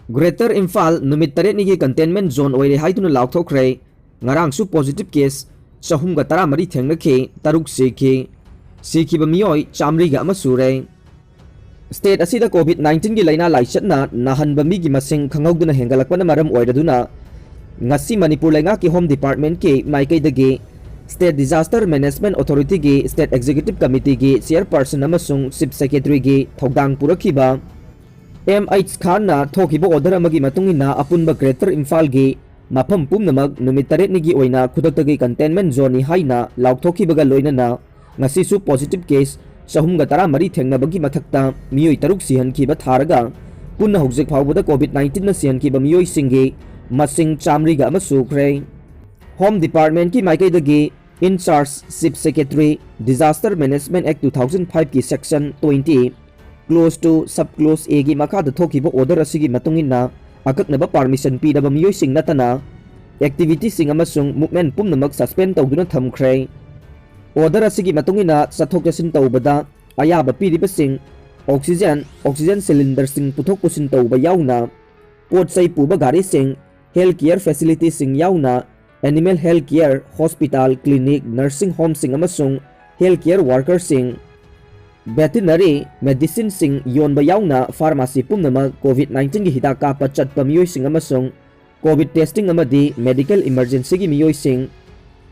Greater Imphal numit taret ni containment zone oire haituna laukthokre ngarang su positive case sahum ga tara mari thengnakhe taruk sikhiba miyoi chamri ga ama sure state asida covid-19 gi laina laichatna nahanba mi gi masing khanghauduna hengalakpana maram oiraduna ngasi manipur lainga ki home department ke maikai dagi state disaster management authority gi state executive committee gi chairperson amasung chief secretary gi thogdang purakhiba MH Khan na thokibo order amagi matungina apunba Greater Imphal gi mafam pumnamak numit taret ni gi oina khudakta gi containment zone ni haina laukthokibaga loinana ngasi su positive case sahum ga tara mari thengnabagi mathakta miyoi taruk sihan khiba tharaga punna hojik phawbada covid-19 na sihan khiba miyoi singi masing chamri ga ama sukre home department ki maikai dagi in charge chief secretary disaster management act 2005 ki section 20 close to subclose A gi makada thokiba order asigi matungina akaknaba permission pidaba miyoi sing natana activity sing amasung movement pumnamak suspend tawduna thamkhre order asigi matungina sathok jasin tawbada ayaba piriba sing oxygen cylinder sing puthok pusin tawba yauna pot sai puba gari sing healthcare facility sing yauna animal healthcare hospital clinic nursing home sing amasung healthcare worker sing veterinary medicine sing yonba yauna pharmacy pumnama covid-19 gi hidaka pachat pamiyoi sing amasung covid testing amadi medical emergency gi miyoi sing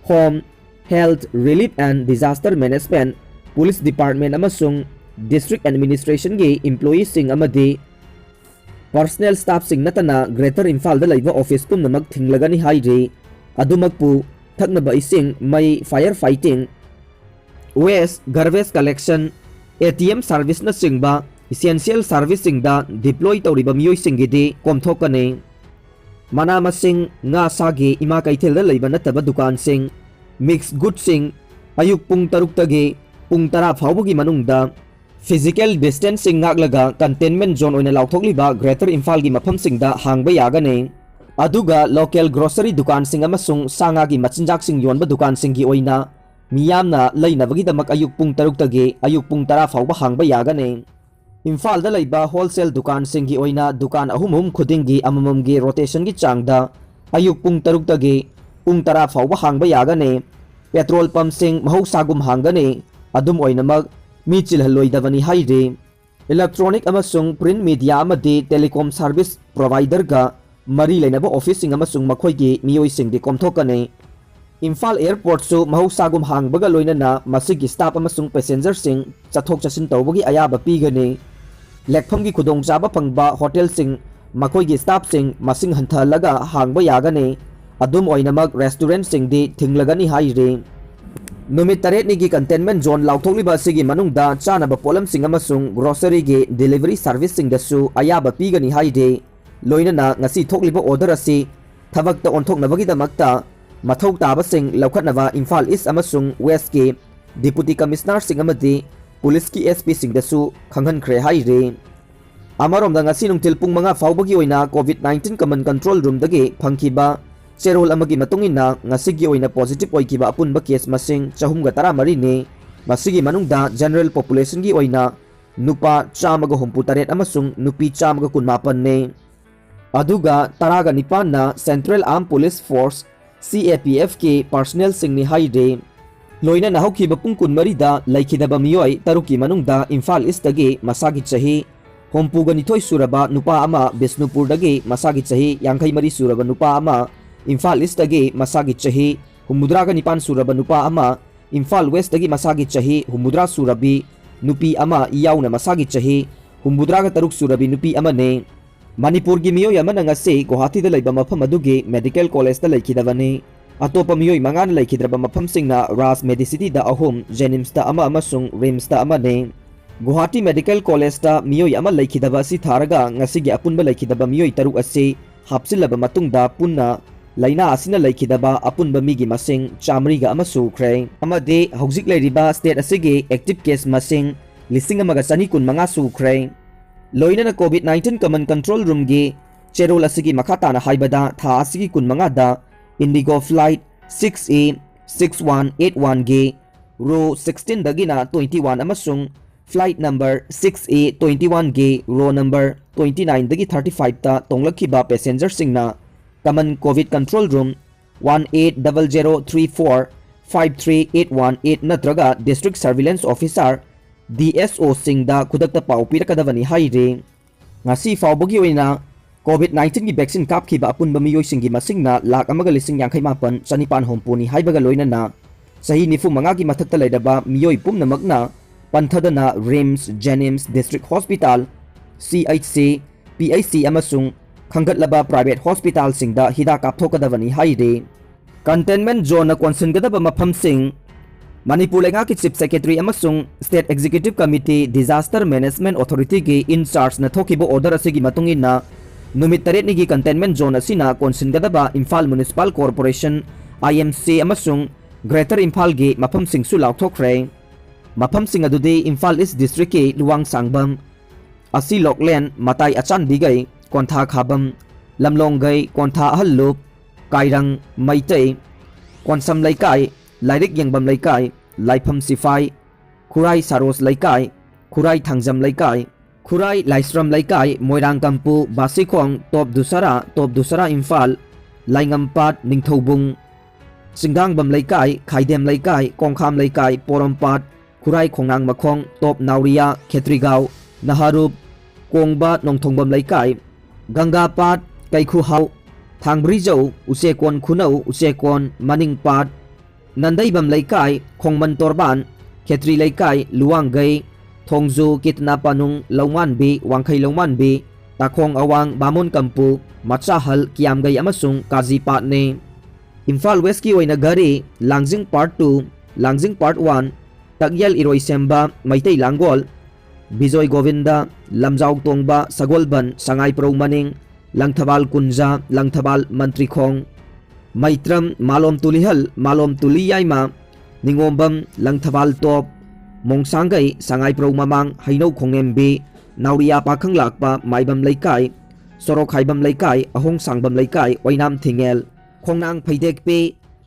home health relief and disaster management police department amasung district administration gi employees sing amadi personal staff sing natana Greater Imphal da laiba office pumnamak thinglagani hairi adumakpu thaknaba ising mai fire fighting waste garbage collection ATM service na singba essential service singda deploy tawriba miyoi singidi komthokane mana masing nga sagi ima kaithel da leiba nataba dukan sing mixed goods sing ayuk pung taruk tagi pung tara phawbugi manungda physical distancing ngaklaga containment zone oina lauthokliba Greater Imphal gi mafam singda hangba yagane aduga local grocery dukan sing amasung sanga gi machinjak sing yonba dukan sing gi oina miyamna lainabagi damak ayuk pung taruk tagi ayuk pung tara fawba hangba yagane Imphal da laiba wholesale dukan singi oina dukan ahumum khudingi amamam gi rotation gi changda ayuk pung taruk tagi pung tara fawba hangba yagane petrol pump sing mahusagum hangane adum oina mag mi chilhaloi davani haire electronic amasung print media amadi telecom service provider ga mari lainaba office sing amasung makhoi gi miyoi sing di komthokane Imphal airport su mahusagum hangbaga loinana masigi staff amasung passenger sing chathok chasin tawbagi ayaba pigani lekpham gi khudong chaba phangba hotel sing makhoi gi staff sing masing hanthalaga hangba yagani adum oinamak restaurant sing di thinglagani haire numit taret ni gi containment zone lauthokliba sigi manungda chanaba polam sing amasung grocery gi delivery service sing dasu ayaba pigani haire loinana ngasi thokliba order asi thabakta onthoknabagi damakta mathau taba sing laukhatnaba Imphal East amasung West ki deputy commissioner sing amadi police ki SP sing dasu khanghan khre haire amarom da ngasi nungtil pung manga fawbagi oina covid-19 common control room dagi phangkiba cherol amagi matungina ngasi gi oina positive oikiba apunba case masing 413 ni masigi manungda general population gi oina nupa 168 amasung nupi 118 ne aduga taraga nipan na Central Armed Police Force CAPF के personnel सिंगनी हाइडे लोइना नाहौकी बपुंग कुनमरीदा लाइखिदबा मियोय तरुकी मनुंगदा Imphal ईस्टगी मसागी चही होमपुगनिथोय सुरबा नुपा अमा बिष्णुपुरदगी मसागी चही यांखै मरी सुरबा नुपा अमा इम्फाल ईस्टगी मसागी चही हुमुद्रागा निपान सुरबा नुपा अमा इम्फाल वेस्टगी मसागी चही हुमुद्रा सुरबी नुपी अमा याउना मसागी चही हुमुद्रागा तरुक सुरबी नुपी अमने Manipur gi miyoy amana ngasi Guwahati da laiba mafam adugi medical college da laikhidabani atopa miyoy mangan laikhidraba mafam singna Ras Medicity da ahum Jenims da ama amasung Rims da ama ne Guwahati Medical College da miyoy ama laikhidaba si tharaga ngasi gi apunba laikhidaba miyoy taruk asi hapsilaba matungda punna laina asina laikhidaba apunba migi masing chamri ga ama sukre amade hojik lairiba state asigi active case masing lising amaga sani kun manga sukre loina na covid-19 common control room gi cherol asigi makata na haibada tha asigi kun manga da Indigo flight 6A 6181 gi row 16 dagina 21 amasung flight number 6A21 row number 29 35 तोंगलखिबा passenger सिंगना कमन Covid control room 180034 53818 नत्रगा district surveillance officer DSO सिंगदा खुदकता पाउ पिरकदबनी हाइरे ngasi फाउबगी ओइना कोविड-19 की vaccine कापखिबा अपुनबा मियोइसिंगी मसिंगना lakh अमगा लिसिंग यांखै मापन चनिपान होमपुनी हाइबगा लोइनना सही निफु मंगा की मथक्ता लेदबा मियोइ पुमनमगना पंथदना RIMS JNIMS district hospital CHC PHC अमसुंग खंगतलबा प्राइवेट हॉस्पिटल सिंगदा हिदा कापथोकदबनी हाइरे कंटेनमेंट जोन कोनसिनगदबा मफमसिंग मणिपुर लेगा की चीफ सेक्रेटरी अमसुंग state executive committee disaster management authority की इंचार्ज न थोकिबो ऑर्डर असिगी मतुंगिना नुमित तरेटनी की कंटेनमेंट जोन असिना कोनसिनगदबा इम्फाल म्युनिसिपल कॉर्पोरेशन IMC अमसुंग ग्रेटर इम्फाल की मफम सिंगसु लाउथोखरे मफम सिंग अदुदि इम्फाल ईस्ट डिस्ट्रिक्ट की लुवांग सांगबम असि लोकलैंड मताई अचानबिगै कोंथा खाबम लमलोंगै कोंथा अहल्लुप काइरंग मैतै कोनसम लैकाई लाइरिक यंगबम लैकाई लाइफम सिफाई खुराई सारोस लैकाई खुराई थांगजम लैकाई खुराई लाइस्रम लैकाई मोइरांग कंपु बासिखोंग टॉप दुसरा इम्फाल लाइंगमपाट निंगथौबुंग सिंगांगबम लैकाई खाइदेम लैकाई कोंखाम लैकाई पोरमपाट खुराई खोंगांग मखोंग टॉप नाउरिया खेत्रीगांव नहारुप कोंगबा नोंथोंगबम लैकाई गंगापाट कैखुहाउ थांगब्रिजौ उसेकोन खुनौ उसेकोन मनिंगपाट नंदैबम लैकाई खोंगमन तोरबान खेत्री लैकाई लुवांगै थोंगजु कितना पानुंग लौमानबी वांखै लौमानबी ताखोंग अवांग बामुन कंपु मचाहल कियामगै अमसुंग काजीपाटने इम्फाल वेस्ट की ओइना गरी लांगजिंग part 2 लांगजिंग part 1 तकयल इरोइसेम्बा Meitei Langol Bijoy Govinda लमजाउ तोंगबा सगोलबन Sangai pro मनिंग लंगथबाल कुंजा लंगथबाल मंत्रीखोंग मैत्रम मालोम तुलिहल मालोम तुलियाइमा निंगोम्बम लंगथबाल टॉप मोंगसांगै संगाई प्रो ममांग हैनौ खोंगेम्बी नाउरिया पाखंग लाकपा माइबम लैकाई सोरोक हाइबम लैकाई अहोंग सांगबम लैकाई ओइनाम थिंगेल खोंनांग फैदेकपे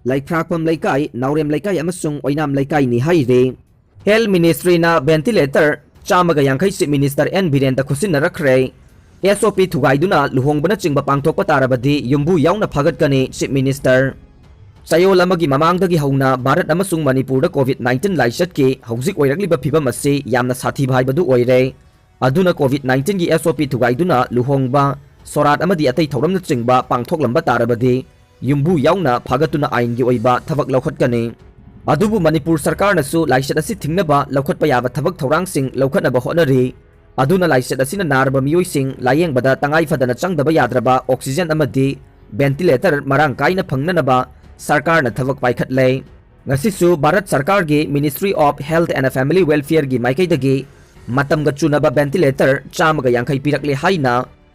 लाइफ्राकपम लैकाई नाउरेम लैकाई अमसुंग ओइनाम लैकाई नि हाइरे हेल्थ मिनिस्ट्री ना वेंटिलेटर चामगा यांखै चीफ मिनिस्टर N Biren दा खुसिन रखरे SOP थुगाइदुना लुहोंबना चिंबा पांगथोकपा तारबदि युम्बु याउना फागतकने चीफ मिनिस्टर चयोल अमगी ममांगदगी हौना भारत अमसुंग मणिपुर कोविड-19 लाइसट के हौजिक ओइरकलिबा फिबम असे यामना साथीबा हाइबदु ओइरे अदुना कोविड-19 की SOP थुगाइदुना लुहोंबा सोरात अमदी अतै थौरमना चिंबा पांगथोकलंबा तारबदि युम्बु याउना फागतुना आइनगी ओइबा थबक लौखटकने अदुबु मणिपुर सरकार नसु लाइसट असी थिंगनबा लौखटपा याबा थबक थौरांगसिंग लौखटनबा होनरी अदुना लाइसट असिना नारबा मियोइसिंग लायेंगबदा तंगाई फदना चंगदबा याद्रबा ऑक्सीजन अमदी वेंटिलेटर मरांग काइना फंगननबा सरकार न थबक पाइखटले ngasisu भारत सरकार की ministry of health and family welfare की माइकैदगी मतमगा चुनबा वेंटिलेटर चामगा यांखै पिरकले हाइना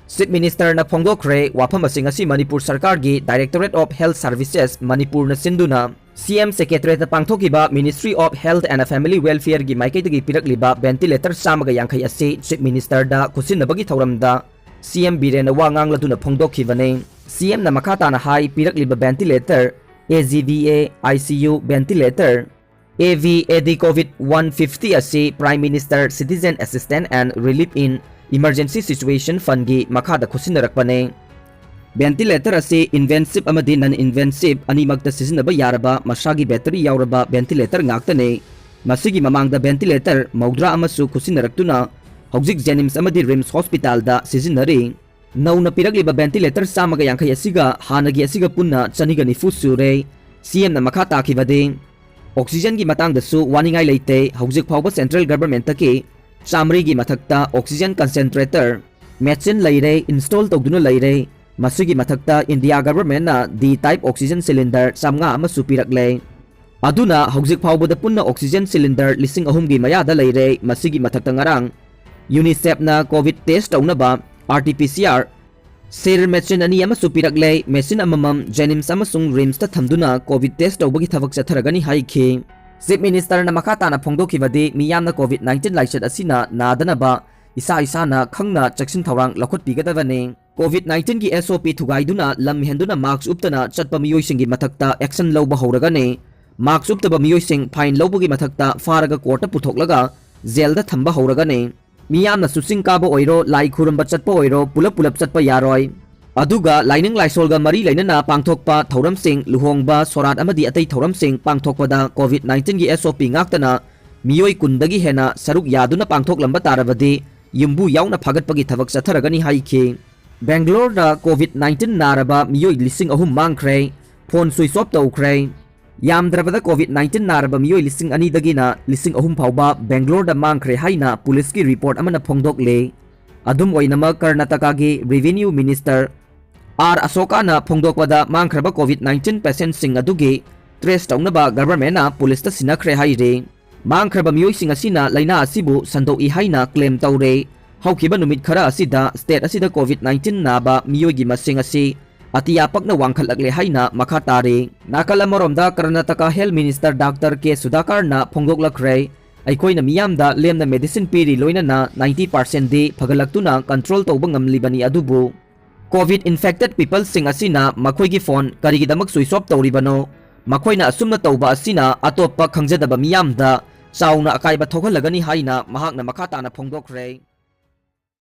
चीफ मिनिस्टर न फोंगदोखरे वाफम असिंग असि मणिपुर सरकार की directorate of health services Manipur न सिंधुना CM सेक्रेटरीट पांगथोकिबा ministry of health and family welfare की माइकैदगी पिरकलिबा वेंटिलेटर चामगा यांखै असि चीफ मिनिस्टर दा खुसिनबगी थौरमदा CM Biren वा nganglatuना फोंगदोखिबने CM न मखाताना हाई पिरकलिबा ventilator AGVA ICU ventilator AVAD COVID 150 असी prime minister citizen assistant and relief in emergency situation fund की मखादा खुसिनरकपने वेंटिलेटर असी इन्वेंसिव अमदी नन इन्वेंसिव अनिमक्ता सिजनबा यारबा मसागी बैटरी यावरबा वेंटिलेटर ngaktane मसिगी ममांगदा वेंटिलेटर मौद्रा अमसु खुसिनरक्तुना हौजिक जेनिम्स अमदी रिम्स हॉस्पिटल दा सिजनरी नौना पिरकलिबा वेंटिलेटर चामगा यांखै असिगा हानगी असिगा पुन्ना चनिगा निफु सुरे CM न मखा ताखिबदे ऑक्सीजन की मतंगदसु वानिंगाई लेते हौजिक फाउबा सेंट्रल गवर्नमेंट की चामरी की मथक्ता ऑक्सीजन कंसेंट्रेटर मेचिन लेरे इंस्टॉल तौदुना लेरे मसिगी मथक्ता इंडिया गवर्नमेंट ना D टाइप ऑक्सीजन सिलेंडर चामगा अमसु पिरकले अदुना हौजिक फाउबदा पुन्ना ऑक्सीजन सिलेंडर लिसिंग अहुम की मयादा लेरे मसिगी मथक्ता ngarang UNICEF ना कोविड टेस्ट तौनबा RT-PCR सेर मेचिन अनि अमसु पिरकले मेचिन अममम जेनिम्स अमसुंग रिम्स ता थमदुना कोविड टेस्ट तौबगी थबक चथरगनी हाइखे चीफ मिनिस्टर न मखाताना फोंगदोखिबदि मियामना कोविड-19 लाइसट असिना नादनबा इसा इसाना खंगना चक्सिन थौरांग लखोटपिगदबने कोविड-19 की SOP थुगाइदुना लम हेंदुना मार्क्स उपतना चटपा मियोइसिंगी मथक्ता एक्शन लौबा हौरगने मार्क्स उपतबा मियोइसिंग फाइन लौबगी मथक्ता फारगा कोर्ट पुथोकलगा जेल दा थंबा हौरगने मियामना सुसिंग काबो ओइरो लाई खुरंबा चटपा ओइरो पुलप पुलप चटपा यारोय अदुगा लाइनिंग लाइसोलगा मरी लैनना पांगथोकपा थौरमसिंग लुहोंगबा सोरात अमदी अतै थौरमसिंग पांगथोकपदा कोविड-19 गी SOP ngaktana मियोय कुंदगी हेना सरुक यादुना पांगथोकलंबा तारबदि युम्बु याउना फागतपगी थबक चथरगनी हाइखि बेंगलोर दा कोविड-19 नारबा मियोय लिसिंग अहुम मांगख्रे फोन स्विच ऑफ तौख्रे यामद्रबदा कोविड-19 नारबा मियोय लिसिंग अनि दगिना लिसिंग अहुम फावबा बेंगलोर दा मांगख्रे हाइना पुलिस की रिपोर्ट अमना फोंगदोकले अदुम ओइनमा कर्नाटका गी रेवेन्यू मिनिस्टर आर अशोकाना फोंगदोकपदा मांगख्रबा कोविड-19 पेशेंट सिंग अदुगी ट्रेस तौनबा गवर्नमेंटना पुलिस ता सिनाख्रे हाइरे मांगख्रबा मियोय सिंग असिना लाइना असिबु संदोई हाइना क्लेम तौरे हौखिबा नुमित खरा असिदा स्टेट असिदा कोविड-19 नाबा मियोयगी मसिंग असि अतिया पकना वांखलकले हाइना मखा तारे नाकल अमरोमदा कर्नाटका हेल्थ मिनिस्टर डॉक्टर के सुधाकरना फोंगदोकलख्रे अखोइना मियामदा लेमना मेडिसिन पीरी लोइनना 90% दे फगलक्तुना कंट्रोल तौबा ngamlibani अदुबु Covid infected people sing असिना मखोइगी फोन करिगिदमक स्विच ऑफ तौरिबनो मखोइना असुमना तौबा असिना अतोप्पा खंगजदबा मियामदा चाउना अकाइबा थोखलगनी हाइना महाकना मखा ताना फोंगदोकख्रे।